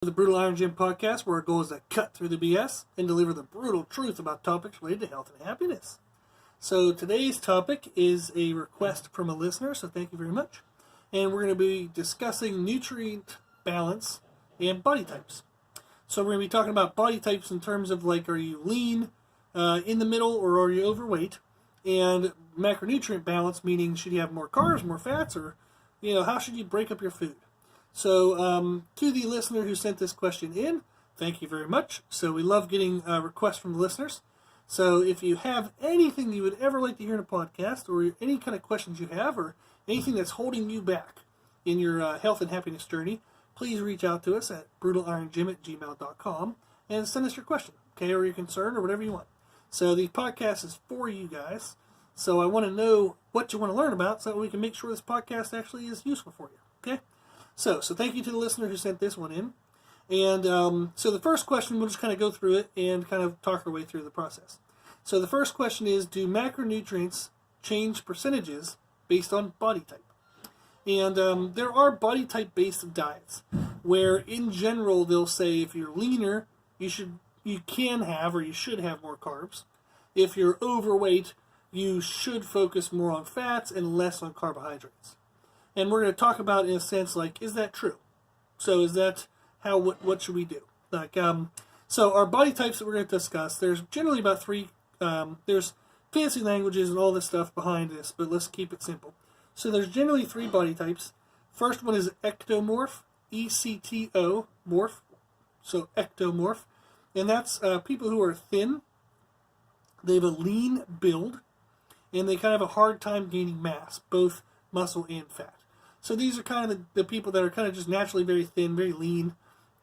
The Brutal Iron Gym podcast, where our goal is to cut through the BS and deliver the brutal truth about topics related to health and happiness. So today's topic is a request from a listener, so thank you very much. And we're going to be discussing nutrient balance and body types. So we're going to be talking about body types in terms of like, are you lean, in the middle, or are you overweight? And macronutrient balance, meaning should you have more carbs, more fats, or how should you break up your food? So, to the listener who sent this question in, thank you very much. So we love getting requests from the listeners. So if you have anything you would ever like to hear in a podcast, or any kind of questions you have, or anything that's holding you back in your health and happiness journey, please reach out to us at brutalirongym@gmail.com and send us your question, okay, or your concern, or whatever you want. So the podcast is for you guys. So I want to know what you want to learn about so that we can make sure this podcast actually is useful for you, okay? So thank you to the listener who sent this one in. And so the first question, we'll just kind of go through it and kind of talk our way through the process. So the first question is, do macronutrients change percentages based on body type? And there are body type based diets where in general they'll say if you're leaner, you can have or you should have more carbs. If you're overweight, you should focus more on fats and less on carbohydrates. And we're going to talk about, in a sense, like, is that true? So is that how, what should we do? Like, so our body types that we're going to discuss, there's generally about three, there's fancy languages and all this stuff behind this, but let's keep it simple. So there's generally three body types. First one is ectomorph, E-C-T-O, morph, so ectomorph. And that's people who are thin, they have a lean build, and they kind of have a hard time gaining mass, both muscle and fat. So these are kind of the people that are kind of just naturally very thin, very lean.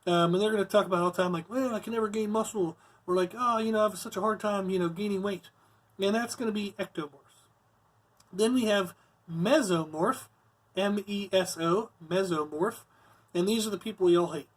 And they're going to talk about all the time like, well, I can never gain muscle. Or like, oh, I have such a hard time, gaining weight. And that's going to be ectomorphs. Then we have mesomorph, M-E-S-O, mesomorph. And these are the people we all hate.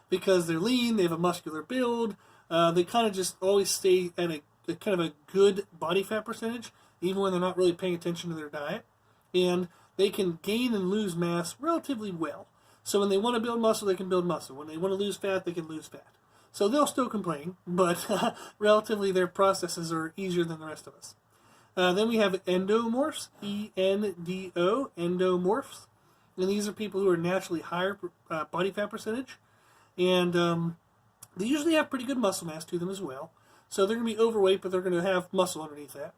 Because they're lean, they have a muscular build. They kind of just always stay at a kind of a good body fat percentage, even when they're not really paying attention to their diet. And they can gain and lose mass relatively well. So when they want to build muscle, they can build muscle. When they want to lose fat, they can lose fat. So they'll still complain, but relatively their processes are easier than the rest of us. Then we have endomorphs, E-N-D-O, endomorphs. And these are people who are naturally higher body fat percentage. And they usually have pretty good muscle mass to them as well. So they're going to be overweight, but they're going to have muscle underneath that.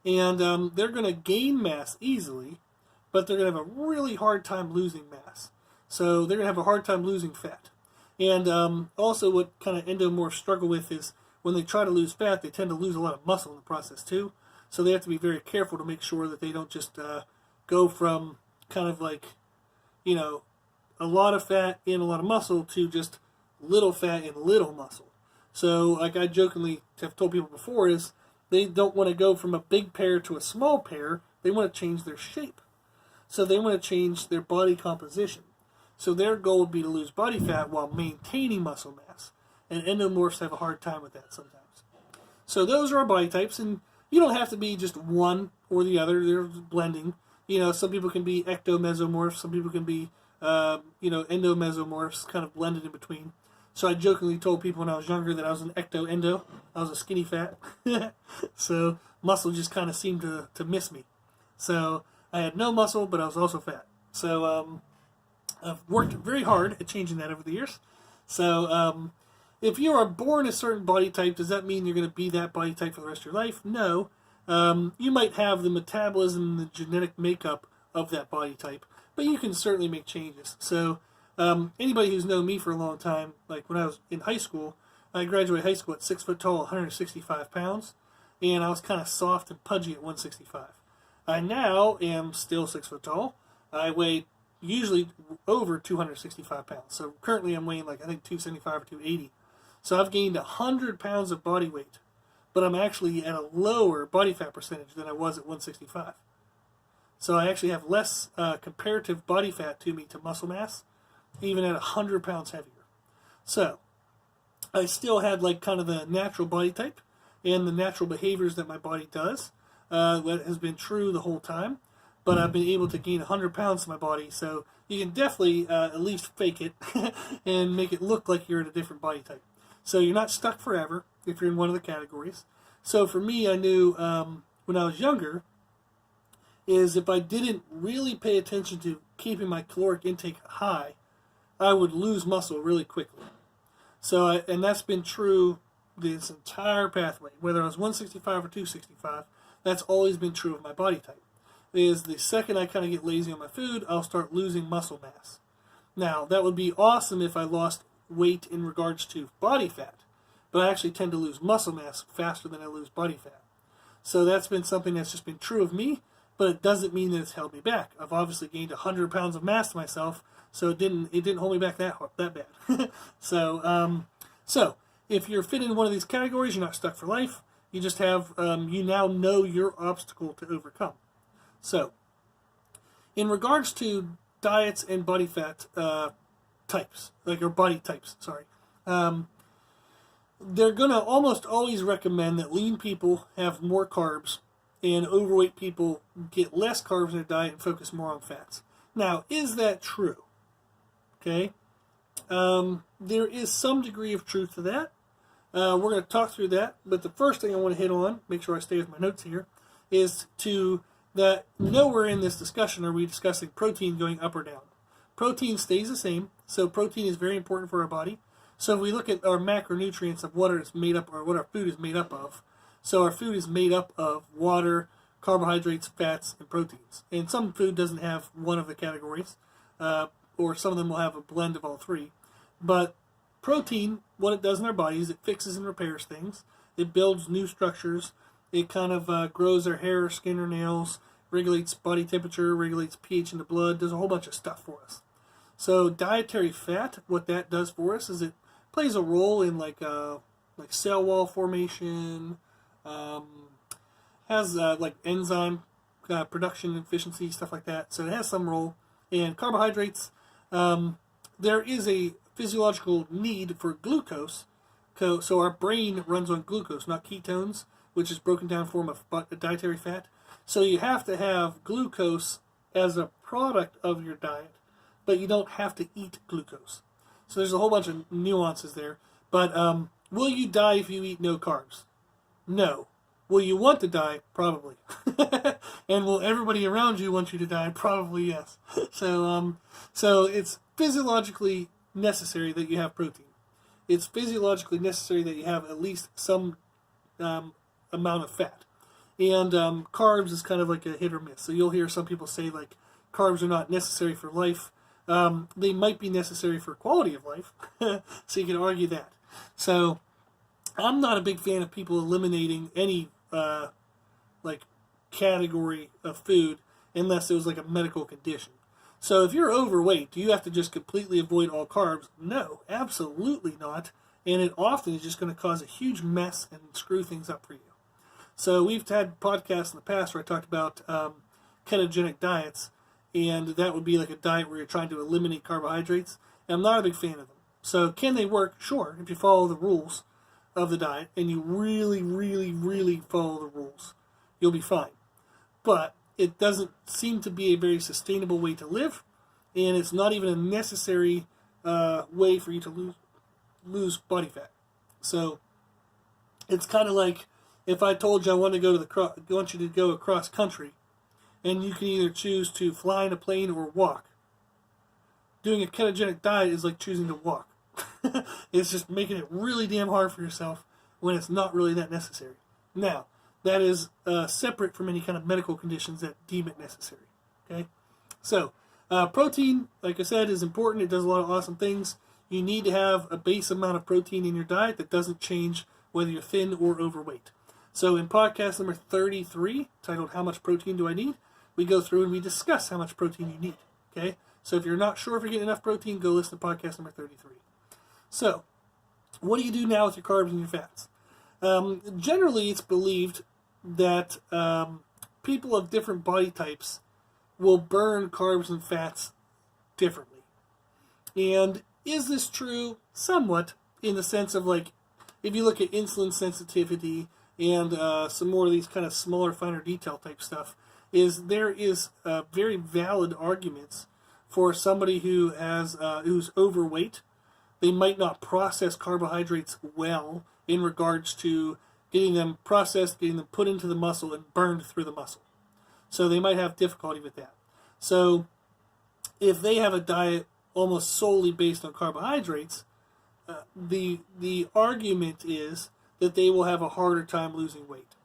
And they're going to gain mass easily, but they're going to have a really hard time losing mass. So they're going to have a hard time losing fat. And also what kind of endomorphs struggle with is when they try to lose fat, they tend to lose a lot of muscle in the process too. So they have to be very careful to make sure that they don't just go from kind of like, a lot of fat and a lot of muscle to just little fat and little muscle. So like I jokingly have told people before is they don't want to go from a big pear to a small pear. They want to change their shape. So they want to change their body composition. So their goal would be to lose body fat while maintaining muscle mass. And endomorphs have a hard time with that sometimes. So those are our body types. And you don't have to be just one or the other. They're blending. Some people can be ectomesomorphs. Some people can be, endomesomorphs, kind of blended in between. So I jokingly told people when I was younger that I was an ecto-endo. I was a skinny fat. So muscle just kind of seemed to miss me. So I had no muscle, but I was also fat. So I've worked very hard at changing that over the years. So if you are born a certain body type, does that mean you're going to be that body type for the rest of your life? No. You might have the metabolism and the genetic makeup of that body type, but you can certainly make changes. So anybody who's known me for a long time, like when I was in high school, I graduated high school at 6 foot tall, 165 pounds, and I was kind of soft and pudgy at 165. I now am still 6 foot tall. I weigh usually over 265 pounds. So currently I'm weighing like I think 275 or 280. So I've gained 100 pounds of body weight, but I'm actually at a lower body fat percentage than I was at 165. So I actually have less comparative body fat to me to muscle mass, even at 100 pounds heavier. So I still had like kind of the natural body type and the natural behaviors that my body does. That has been true the whole time. But I've been able to gain 100 pounds to my body, so you can definitely at least fake it and make it look like you're in a different body type. So you're not stuck forever if you're in one of the categories. So for me, I knew when I was younger is if I didn't really pay attention to keeping my caloric intake high, I would lose muscle really quickly. So, and that's been true this entire pathway, whether I was 165 or 265, that's always been true of my body type. Is the second I kind of get lazy on my food, I'll start losing muscle mass. Now, that would be awesome if I lost weight in regards to body fat, but I actually tend to lose muscle mass faster than I lose body fat. So that's been something that's just been true of me, but it doesn't mean that it's held me back. I've obviously gained 100 pounds of mass to myself, so it didn't hold me back that bad. So if you're fit in one of these categories, you're not stuck for life. You just have you now know your obstacle to overcome. So, in regards to diets and body fat types, or body types, sorry, they're going to almost always recommend that lean people have more carbs and overweight people get less carbs in their diet and focus more on fats. Now, is that true? Okay. There is some degree of truth to that. We're going to talk through that, but the first thing I want to hit on, make sure I stay with my notes here, is that nowhere in this discussion are we discussing protein going up or down. Protein stays the same, so protein is very important for our body. So if we look at our macronutrients of what it's made up, or what our food is made up of, so our food is made up of water, carbohydrates, fats, and proteins. And some food doesn't have one of the categories, or some of them will have a blend of all three. But protein, what it does in our bodies, it fixes and repairs things. It builds new structures. It kind of grows our hair, skin, or nails, regulates body temperature, regulates pH in the blood, does a whole bunch of stuff for us. So dietary fat, what that does for us is it plays a role in like cell wall formation, has like enzyme production efficiency, stuff like that. So it has some role. And carbohydrates, there is a physiological need for glucose. So our brain runs on glucose, not ketones, which is broken down form of dietary fat. So you have to have glucose as a product of your diet, but you don't have to eat glucose. So there's a whole bunch of nuances there. But will you die if you eat no carbs? No. Will you want to die? Probably. And will everybody around you want you to die? Probably yes. So it's physiologically necessary that you have protein. It's physiologically necessary that you have at least some amount of fat. And carbs is kind of like a hit or miss. So you'll hear some people say like carbs are not necessary for life. They might be necessary for quality of life. So you can argue that. So I'm not a big fan of people eliminating any category of food unless it was like a medical condition. So if you're overweight, do you have to just completely avoid all carbs? No, absolutely not. And it often is just going to cause a huge mess and screw things up for you. So we've had podcasts in the past where I talked about ketogenic diets, and that would be like a diet where you're trying to eliminate carbohydrates. And I'm not a big fan of them. So can they work? Sure, if you follow the rules of the diet and you really, really, really follow the rules, you'll be fine. But it doesn't seem to be a very sustainable way to live, and it's not even a necessary way for you to lose body fat. So it's kind of like if I told you I want you to go across country, and you can either choose to fly in a plane or walk. Doing a ketogenic diet is like choosing to walk. It's just making it really damn hard for yourself when it's not really that necessary. Now, that is separate from any kind of medical conditions that deem it necessary. Okay, so protein, like I said, is important. It does a lot of awesome things. You need to have a base amount of protein in your diet that doesn't change whether you're thin or overweight. So in podcast number 33, titled How Much Protein Do I Need?, we go through and we discuss how much protein you need. Okay, so if you're not sure if you're getting enough protein, go listen to podcast number 33. So, what do you do now with your carbs and your fats? Generally, it's believed that people of different body types will burn carbs and fats differently. And is this true? Somewhat, in the sense of like, if you look at insulin sensitivity and some more of these kind of smaller, finer detail type stuff, there is very valid arguments for somebody who has who's overweight, they might not process carbohydrates well in regards to getting them processed, getting them put into the muscle and burned through the muscle. So they might have difficulty with that. So if they have a diet almost solely based on carbohydrates, the argument is that they will have a harder time losing weight.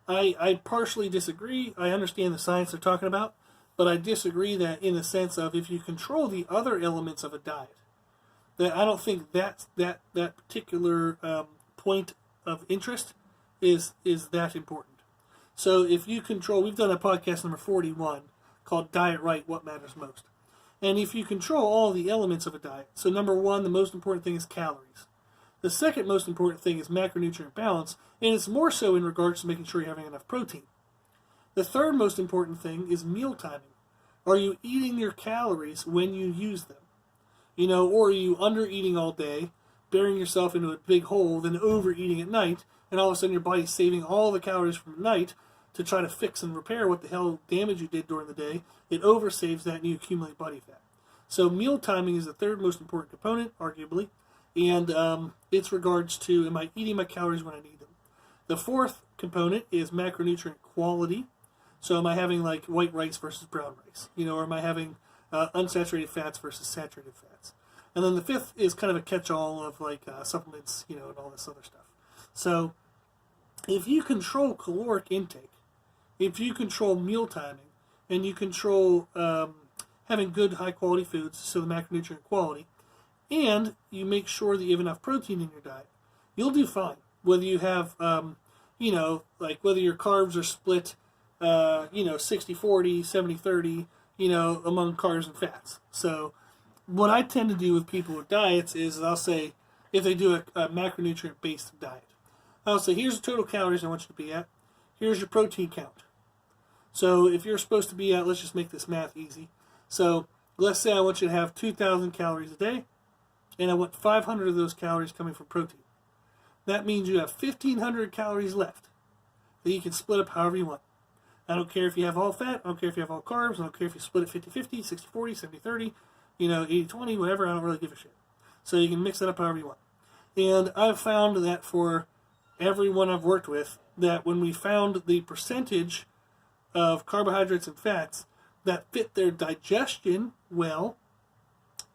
I partially disagree. I understand the science they're talking about, but I disagree that in the sense of if you control the other elements of a diet, that I don't think that particular point of interest is that important. So if you control, we've done a podcast number 41 called Diet Right, What Matters Most. And if you control all the elements of a diet, so number one, the most important thing is calories. The second most important thing is macronutrient balance, and it's more so in regards to making sure you're having enough protein. The third most important thing is meal timing. Are you eating your calories when you use them? Or are you under-eating all day, burying yourself into a big hole, then overeating at night, and all of a sudden your body's saving all the calories from the night to try to fix and repair what the hell damage you did during the day. It oversaves that and you accumulate body fat. So meal timing is the third most important component, arguably, and it's regards to, am I eating my calories when I need them? The fourth component is macronutrient quality. So am I having like white rice versus brown rice? Or am I having unsaturated fats versus saturated fats? And then the fifth is kind of a catch-all of like supplements, and all this other stuff. So if you control caloric intake, if you control meal timing, and you control having good high-quality foods, so the macronutrient quality, and you make sure that you have enough protein in your diet, you'll do fine. Whether you have, like whether your carbs are split 60-40, 70-30, among carbs and fats. So what I tend to do with people with diets is I'll say, if they do a macronutrient-based diet, I'll say, here's the total calories I want you to be at. Here's your protein count. So if you're supposed to be at, let's just make this math easy. So let's say I want you to have 2,000 calories a day, and I want 500 of those calories coming from protein. That means you have 1,500 calories left that you can split up however you want. I don't care if you have all fat, I don't care if you have all carbs, I don't care if you split it 50-50, 60-40, 70-30, 80-20, whatever, I don't really give a shit. So you can mix it up however you want. And I've found that for everyone I've worked with, that when we found the percentage of carbohydrates and fats that fit their digestion well,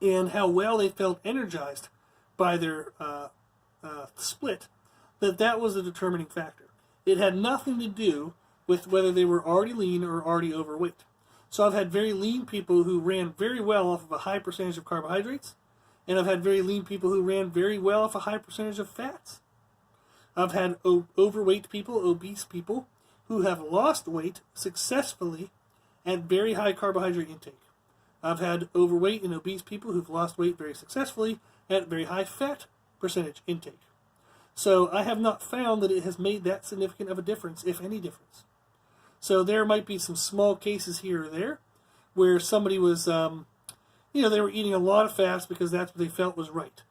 and how well they felt energized by their split, that was a determining factor. It had nothing to do with whether they were already lean or already overweight. So I've had very lean people who ran very well off of a high percentage of carbohydrates, and I've had very lean people who ran very well off a high percentage of fats. I've had overweight people, obese people, who have lost weight successfully at very high carbohydrate intake. I've had overweight and obese people who've lost weight very successfully at very high fat percentage intake. So I have not found that it has made that significant of a difference, if any difference. So there might be some small cases here or there where somebody was, they were eating a lot of fats because that's what they felt was right.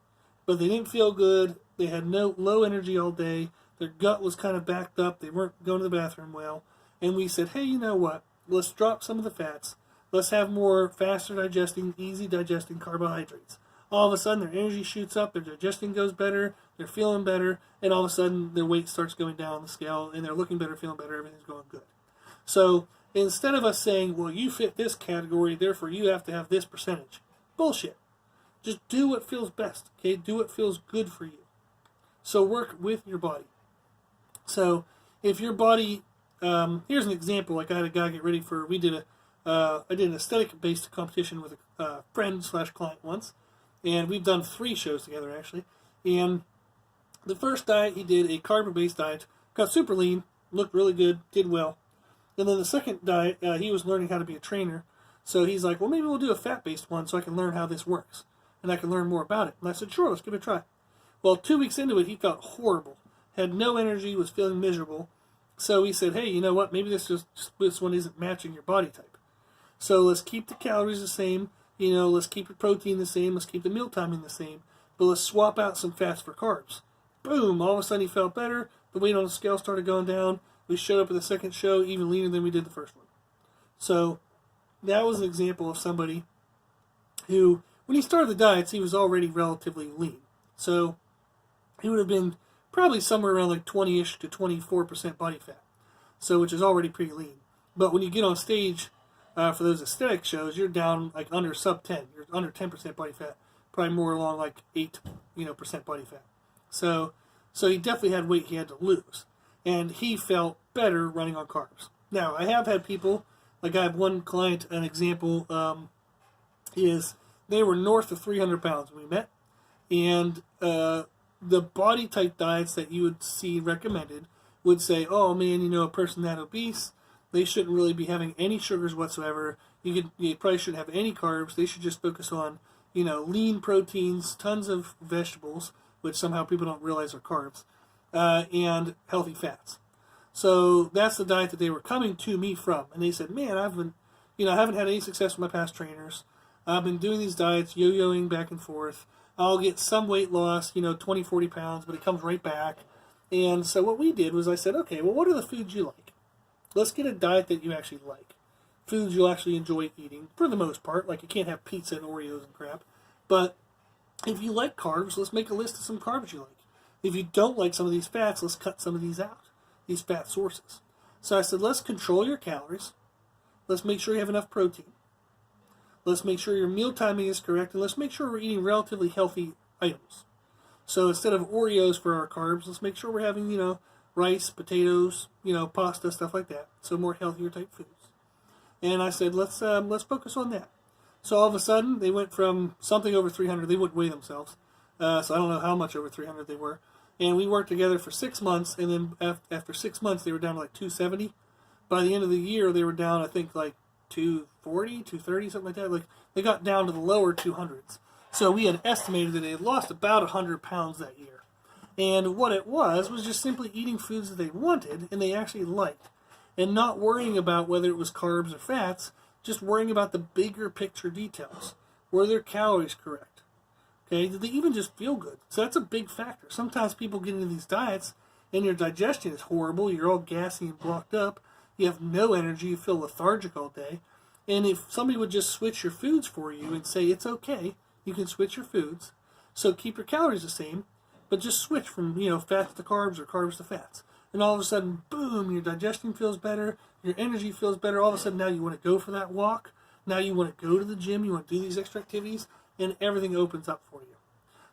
But they didn't feel good. They had low energy all day. Their gut was kind of backed up. They weren't going to the bathroom well. And we said, hey, you know what? Let's drop some of the fats. Let's have more faster digesting, easy digesting carbohydrates. All of a sudden, their energy shoots up, their digestion goes better, they're feeling better, and all of a sudden, their weight starts going down on the scale, and they're looking better, feeling better, everything's going good. So instead of us saying, well, you fit this category, therefore you have to have this percentage. Bullshit. Just do what feels best, okay? Do what feels good for you. So work with your body. So if your body, here's an example. Like I had a guy get ready for, I did an aesthetic-based competition with a friend/client once, and we've done 3 shows together actually. And the first diet, he did a carb-based diet, got super lean, looked really good, did well. And then the second diet, he was learning how to be a trainer, so he's like, well, maybe we'll do a fat-based one so I can learn how this works, and I can learn more about it. And I said, sure, let's give it a try. Well, 2 weeks into it, he felt horrible, had no energy, was feeling miserable. So he said, hey, you know what, maybe this one isn't matching your body type. So let's keep the calories the same, let's keep the protein the same, let's keep the meal timing the same, but let's swap out some fats for carbs. Boom, all of a sudden he felt better, the weight on the scale started going down, we showed up at the second show even leaner than we did the first one. So that was an example of somebody who, when he started the diets, he was already relatively lean. So he would have been probably somewhere around like 20-ish to 24% body fat, so which is already pretty lean. But when you get on stage for those aesthetic shows, you're down like under sub 10. You're under 10% body fat, probably more along like 8% body fat. So he definitely had weight he had to lose, and he felt better running on carbs. Now, I have had people, like I have one client, an example, is they were north of 300 pounds when we met, and the body type diets that you would see recommended would say, oh man, a person that obese, they shouldn't really be having any sugars whatsoever. You probably shouldn't have any carbs. They should just focus on, lean proteins, tons of vegetables, which somehow people don't realize are carbs, and healthy fats. So that's the diet that they were coming to me from. And they said, man, I haven't had any success with my past trainers. I've been doing these diets, yo-yoing back and forth. I'll get some weight loss, 20, 40 pounds, but it comes right back. And so what we did was I said, okay, well, what are the foods you like? Let's get a diet that you actually like. Foods you'll actually enjoy eating, for the most part. Like, you can't have pizza and Oreos and crap. But if you like carbs, let's make a list of some carbs you like. If you don't like some of these fats, let's cut some of these out, these fat sources. So I said, let's control your calories. Let's make sure you have enough protein. Let's make sure your meal timing is correct, and let's make sure we're eating relatively healthy items. So instead of Oreos for our carbs, let's make sure we're having, rice, potatoes, pasta, stuff like that. So more healthier type foods. And I said, let's focus on that. So all of a sudden, they went from something over 300. They wouldn't weigh themselves. So I don't know how much over 300 they were. And we worked together for 6 months, and then after 6 months, they were down to like 270. By the end of the year, they were down, I think, like 240, 230, something like that. Like, they got down to the lower 200s. So we had estimated that they had lost about 100 pounds that year. And what it was just simply eating foods that they wanted and they actually liked. And not worrying about whether it was carbs or fats, just worrying about the bigger picture details. Were their calories correct? Okay, did they even just feel good? So that's a big factor. Sometimes people get into these diets and your digestion is horrible. You're all gassy and blocked up. You have no energy. You feel lethargic all day. And if somebody would just switch your foods for you and say, it's okay, you can switch your foods. So keep your calories the same, but just switch from, fats to carbs or carbs to fats. And all of a sudden, boom, your digestion feels better, your energy feels better. All of a sudden, now you want to go for that walk. Now you want to go to the gym, you want to do these extra activities, and everything opens up for you.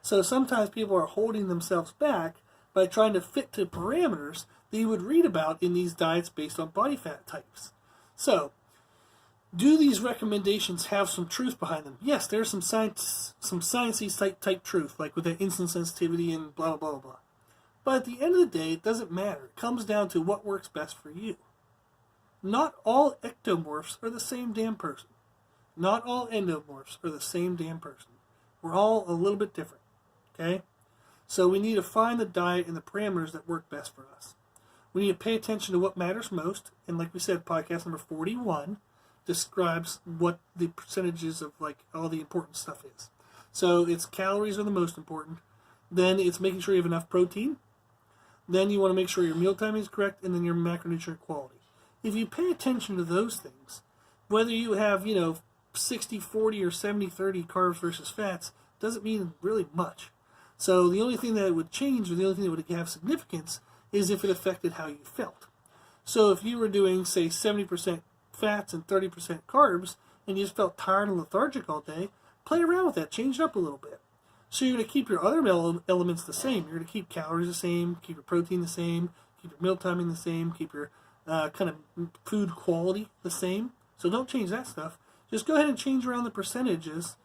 So sometimes people are holding themselves back by trying to fit to parameters that you would read about in these diets based on body fat types. So, do these recommendations have some truth behind them? Yes, there's some sciencey type truth, like with the insulin sensitivity and blah, blah, blah, blah. But at the end of the day, it doesn't matter. It comes down to what works best for you. Not all ectomorphs are the same damn person. Not all endomorphs are the same damn person. We're all a little bit different, okay? So we need to find the diet and the parameters that work best for us. We need to pay attention to what matters most. And like we said, podcast number 41 describes what the percentages of like all the important stuff is. So it's calories are the most important. Then it's making sure you have enough protein. Then you want to make sure your meal timing is correct, and then your macronutrient quality. If you pay attention to those things, whether you have, 60-40 or 70-30 carbs versus fats, doesn't mean really much. So the only thing that would change, or the only thing that would have significance, is if it affected how you felt. So if you were doing, say, 70% fats and 30% carbs, and you just felt tired and lethargic all day, play around with that, change it up a little bit. So you're going to keep your other elements the same. You're going to keep calories the same, keep your protein the same, keep your meal timing the same, keep your kind of food quality the same. So don't change that stuff. Just go ahead and change around the percentages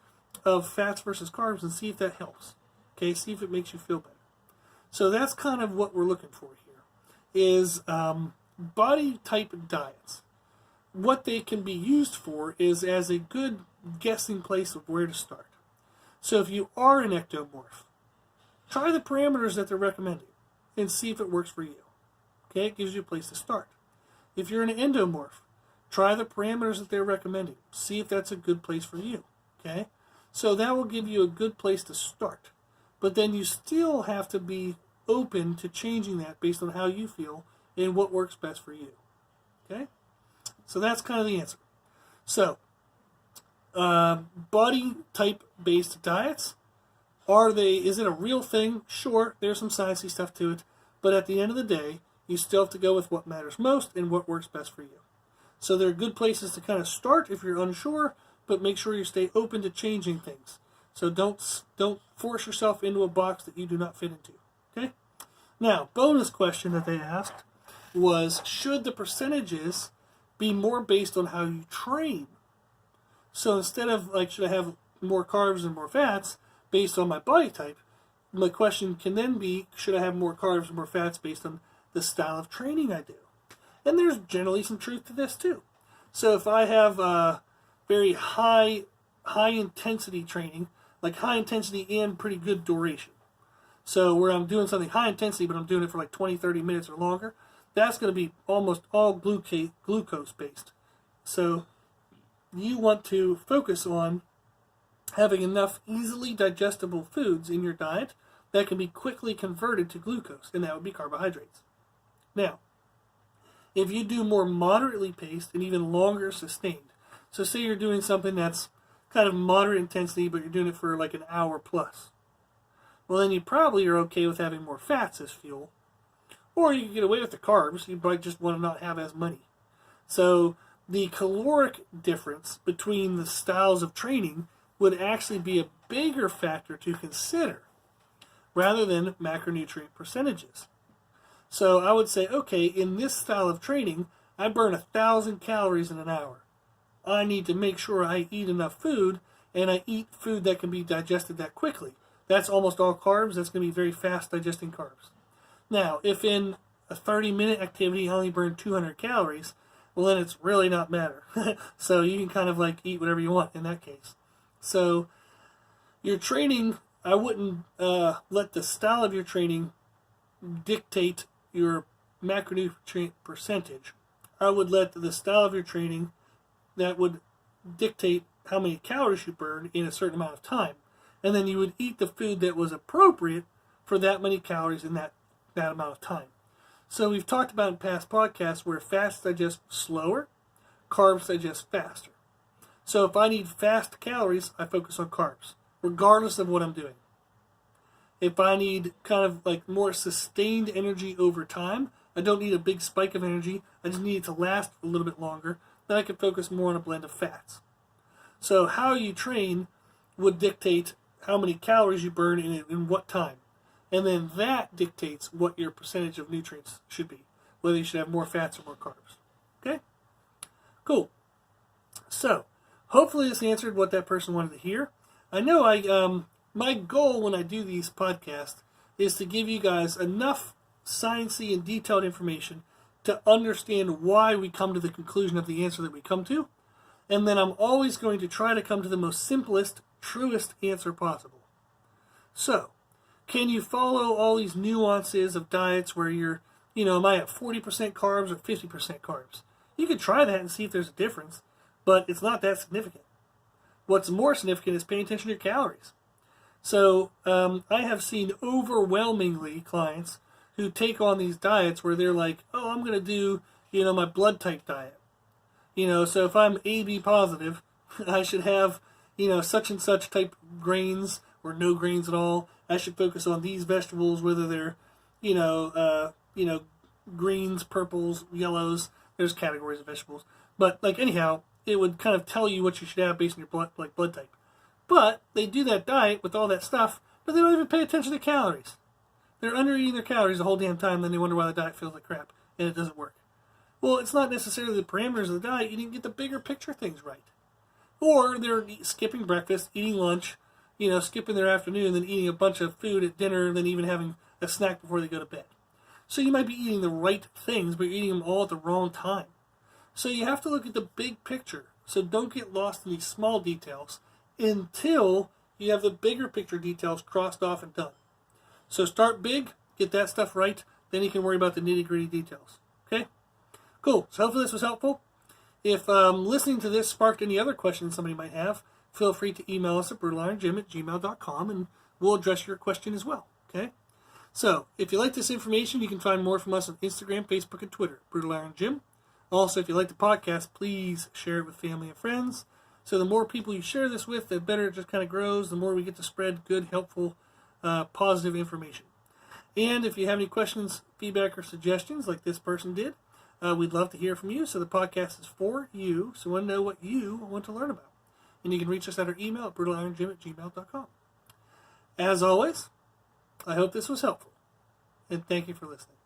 of fats versus carbs and see if that helps. Okay, see if it makes you feel better. So that's kind of what we're looking for here, is body type diets. What they can be used for is as a good guessing place of where to start. So if you are an ectomorph, try the parameters that they're recommending and see if it works for you. Okay, it gives you a place to start. If you're an endomorph, try the parameters that they're recommending. See if that's a good place for you. Okay, so that will give you a good place to start. But then you still have to be open to changing that based on how you feel and what works best for you. Okay, so that's kind of the answer. So Body type based diets, is it a real thing? Sure, there's some sciencey stuff to it, but at the end of the day, you still have to go with what matters most and what works best for you. So there are good places to kind of start if you're unsure, but make sure you stay open to changing things. So don't force yourself into a box that you do not fit into. Okay? Now, bonus question that they asked was, should the percentages be more based on how you train? So instead of should I have more carbs and more fats based on my body type, my question can then be, should I have more carbs and more fats based on the style of training I do? And there's generally some truth to this too. So if I have very high intensity training, like high intensity and pretty good duration, so where I'm doing something high intensity but I'm doing it for like 20, 30 minutes or longer, that's going to be almost all glucose based. So you want to focus on having enough easily digestible foods in your diet that can be quickly converted to glucose, and that would be carbohydrates. Now, if you do more moderately paced and even longer sustained, so say you're doing something that's kind of moderate intensity, but you're doing it for like an hour plus, well then you probably are okay with having more fats as fuel, or you can get away with the carbs. You might just want to not have as many. So the caloric difference between the styles of training would actually be a bigger factor to consider rather than macronutrient percentages. So I would say, okay, in this style of training, I burn 1,000 calories in an hour. I need to make sure I eat enough food, and I eat food that can be digested that quickly. That's almost all carbs. That's going to be very fast digesting carbs. Now, if in a 30-minute activity I only burn 200 calories, well, then it's really not matter. So you can kind of eat whatever you want in that case. So your training, I wouldn't let the style of your training dictate your macronutrient percentage. I would let the style of your training that would dictate how many calories you burn in a certain amount of time. And then you would eat the food that was appropriate for that many calories in that amount of time. So we've talked about in past podcasts where fats digest slower, carbs digest faster. So if I need fast calories, I focus on carbs, regardless of what I'm doing. If I need kind of more sustained energy over time, I don't need a big spike of energy, I just need it to last a little bit longer, then I can focus more on a blend of fats. So how you train would dictate how many calories you burn in what time. And then that dictates what your percentage of nutrients should be, whether you should have more fats or more carbs. Okay? Cool. So, hopefully this answered what that person wanted to hear. I know my goal when I do these podcasts is to give you guys enough sciencey and detailed information to understand why we come to the conclusion of the answer that we come to. And then I'm always going to try to come to the most simplest, truest answer possible. So, can you follow all these nuances of diets where you're, am I at 40% carbs or 50% carbs? You could try that and see if there's a difference, but it's not that significant. What's more significant is paying attention to your calories. So I have seen overwhelmingly clients who take on these diets where they're like, oh, I'm going to do, my blood type diet. So if I'm AB positive, I should have, such and such type grains or no grains at all. I should focus on these vegetables, whether they're, greens, purples, yellows. There's categories of vegetables. But, anyhow, it would kind of tell you what you should have based on your blood type. But they do that diet with all that stuff, but they don't even pay attention to calories. They're under eating their calories the whole damn time, then they wonder why the diet feels like crap, and it doesn't work. Well, it's not necessarily the parameters of the diet. You didn't get the bigger picture things right. Or they're skipping breakfast, eating lunch, skipping their afternoon, then eating a bunch of food at dinner, and then even having a snack before they go to bed. So you might be eating the right things, but you're eating them all at the wrong time. So you have to look at the big picture. So don't get lost in these small details until you have the bigger picture details crossed off and done. So start big, get that stuff right, then you can worry about the nitty-gritty details. Okay? Cool. So hopefully this was helpful. If listening to this sparked any other questions somebody might have, feel free to email us at brutalironjim@gmail.com and we'll address your question as well. Okay? So, if you like this information, you can find more from us on Instagram, Facebook, and Twitter, Brutal Iron Gym. Also, if you like the podcast, please share it with family and friends. So the more people you share this with, the better it just kind of grows, the more we get to spread good, helpful, positive information. And if you have any questions, feedback, or suggestions like this person did, we'd love to hear from you. So the podcast is for you, so we want to know what you want to learn about. And you can reach us at our email at brutalironGym@gmail.com. As always, I hope this was helpful, and thank you for listening.